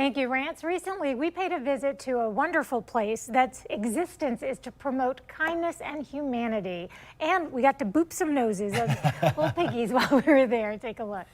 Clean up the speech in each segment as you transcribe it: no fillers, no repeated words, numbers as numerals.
Thank you, Rance. Recently, we paid a visit to a wonderful place that's existence is to promote kindness and humanity. And we got to boop some noses of little piggies while we were there. Take a look.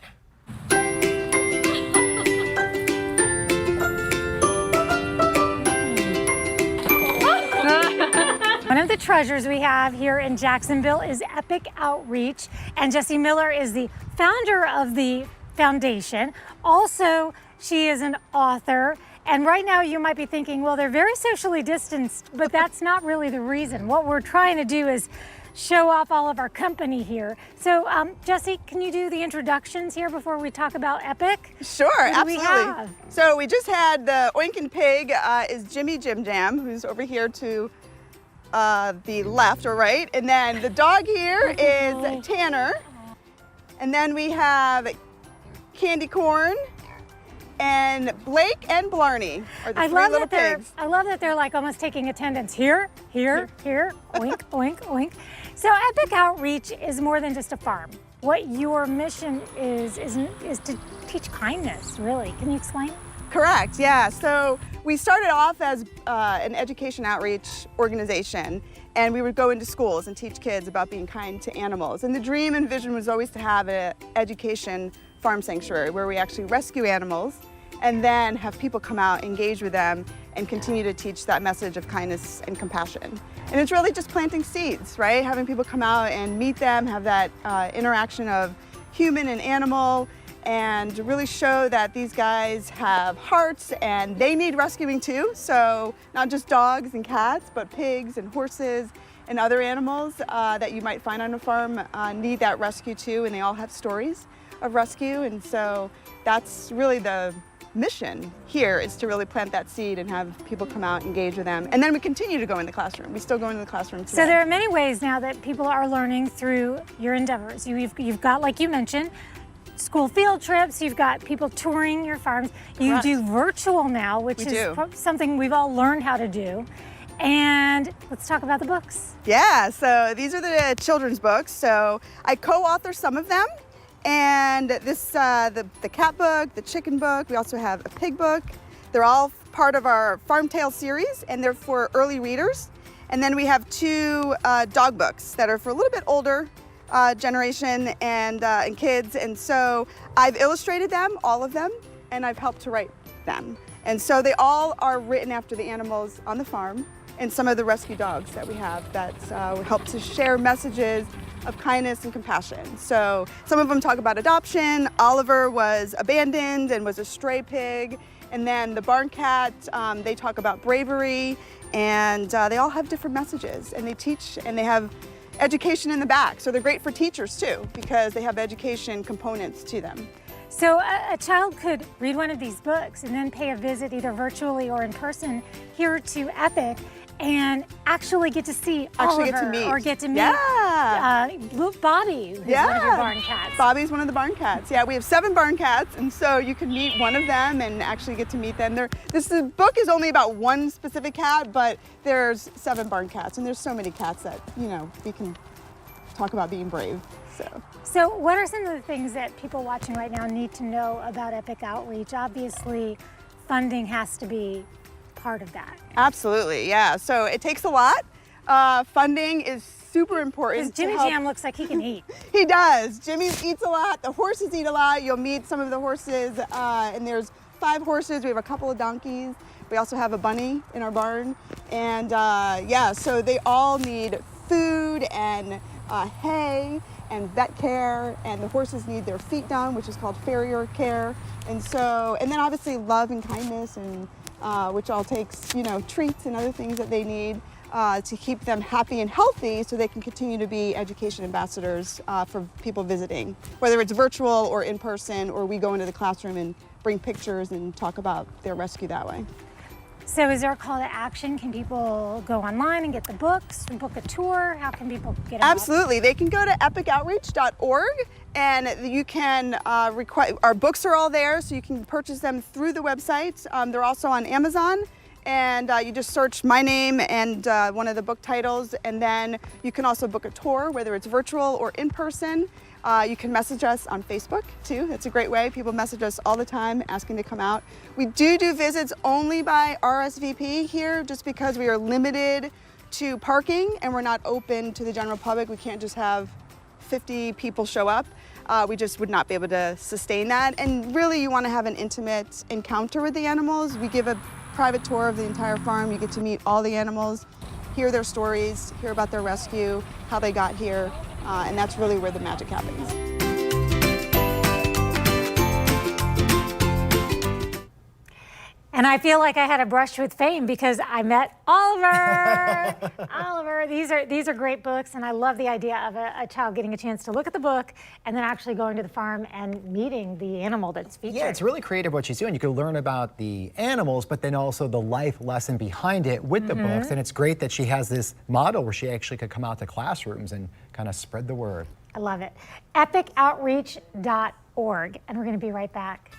One of the treasures we have here in Jacksonville is Epic Outreach, and Jessie Miller is the founder of the foundation. Also, she is an author, and right now you might be thinking, well, they're very socially distanced, but that's not really the reason. What we're trying to do is show off all of our company here. So, Jessie, can you do the introductions here before we talk about Epic? Sure, absolutely. We have? So we just had the Oinkin' Pig is Jimmy Jim Jam, who's over here to the left or right, and then the dog here is Tanner, and then we have Candy Corn, and Blake and Blarney are the three little pigs. I love that they're like almost taking attendance here, here, here, oink, oink, oink. So Epic Outreach is more than just a farm. What your mission is to teach kindness, really. Can you explain? Correct, yeah. So we started off as an education outreach organization, and we would go into schools and teach kids about being kind to animals. And the dream and vision was always to have an education farm sanctuary where we actually rescue animals and then have people come out, engage with them, and continue to teach that message of kindness and compassion. And it's really just planting seeds, right? Having people come out and meet them, have that interaction of human and animal, and really show that these guys have hearts and they need rescuing too. So not just dogs and cats, but pigs and horses and other animals that you might find on a farm need that rescue too, and they all have stories of rescue. And so that's really the mission here, is to really plant that seed and have people come out, engage with them. And then we continue to go in the classroom. We still go into the classroom today. So there are many ways now that people are learning through your endeavors. You've got, like you mentioned, school field trips, you've got people touring your farms. You do virtual now, which is something we've all learned how to do. And let's talk about the books. Yeah, so these are the children's books. So I co-author some of them. And this, the cat book, the chicken book, we also have a pig book. They're all part of our Farm Tale series, and they're for early readers. And then we have two dog books that are for a little bit older generation and kids. And so I've illustrated them, all of them, and I've helped to write them. And so they all are written after the animals on the farm and some of the rescue dogs that we have that help to share messages of kindness and compassion. So some of them talk about adoption. Oliver was abandoned and was a stray pig. And then the barn cat, they talk about bravery, and they all have different messages, and they teach, and they have education in the back. So they're great for teachers too, because they have education components to them. So a child could read one of these books and then pay a visit either virtually or in person here to Epic and actually get to see Oliver, or get to meet Bobby, who's one of your barn cats. Bobby's one of the barn cats. Yeah, we have 7 barn cats, and so you can meet one of them and actually get to meet them. This book is only about one specific cat, but there's 7 barn cats, and there's so many cats that, you know, we can talk about being brave. So what are some of the things that people watching right now need to know about Epic Outreach? Obviously, funding has to be part of that. Absolutely, yeah. So it takes a lot. Funding is super important. Because Jimmy Jam looks like he can eat. He does. Jimmy eats a lot. The horses eat a lot. You'll meet some of the horses, and there's 5 horses. We have a couple of donkeys. We also have a bunny in our barn. And yeah, so they all need food and hay and vet care, and the horses need their feet done, which is called farrier care. And so, and then obviously love and kindness, and which all takes, you know, treats and other things that they need to keep them happy and healthy, so they can continue to be education ambassadors for people visiting, whether it's virtual or in person, or we go into the classroom and bring pictures and talk about their rescue that way. So is there a call to action? Can people go online and get the books and book a tour? How can people get involved? Absolutely. They can go to epicoutreach.org, and you can request, our books are all there, so you can purchase them through the website. They're also on Amazon, and you just search my name and one of the book titles, and then you can also book a tour, whether it's virtual or in person. You can message us on Facebook too. That's a great way. People message us all the time asking to come out. We do visits only by RSVP here just because we are limited to parking and we're not open to the general public. We can't just have 50 people show up. We just would not be able to sustain that. And really, you want to have an intimate encounter with the animals. We give a private tour of the entire farm. You get to meet all the animals, hear their stories, hear about their rescue, how they got here, and that's really where the magic happens. And I feel like I had a brush with fame because I met Oliver. Oliver, these are great books, and I love the idea of a child getting a chance to look at the book and then actually going to the farm and meeting the animal that's featured. Yeah, it's really creative what she's doing. You can learn about the animals, but then also the life lesson behind it with the books. And it's great that she has this model where she actually could come out to classrooms and kind of spread the word. I love it. EpicOutreach.org, and we're going to be right back.